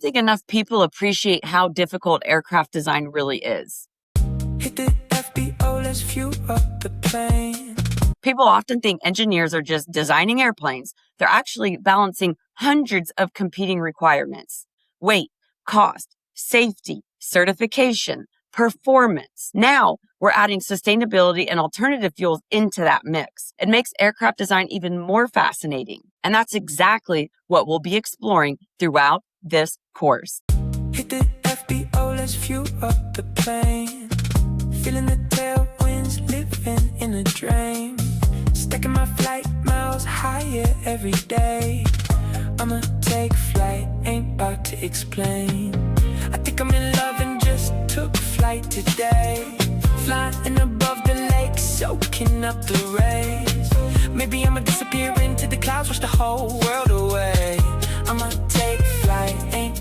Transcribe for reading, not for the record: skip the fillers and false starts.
think enough people appreciate how difficult aircraft design really is. Hit the FBO, let's fuel up the plane. People often think engineers are just designing airplanes. They're actually balancing hundreds of competing requirements: weight, cost, safety, certification, performance. Now we're adding sustainability and alternative fuels into that mix. It makes aircraft design even more fascinating. And that's exactly what we'll be exploring throughout this course. Hit the FBO, let's fuel up the plane. Feeling the tailwinds, living in a dream. Stacking my flight miles higher every day. I'ma take flight, ain't about to explain. I think I'm in love and just took flight today. Flying above the lake, soaking up the rays. Maybe I'ma disappear into the clouds, watch the whole world away. I'ma take flight, ain't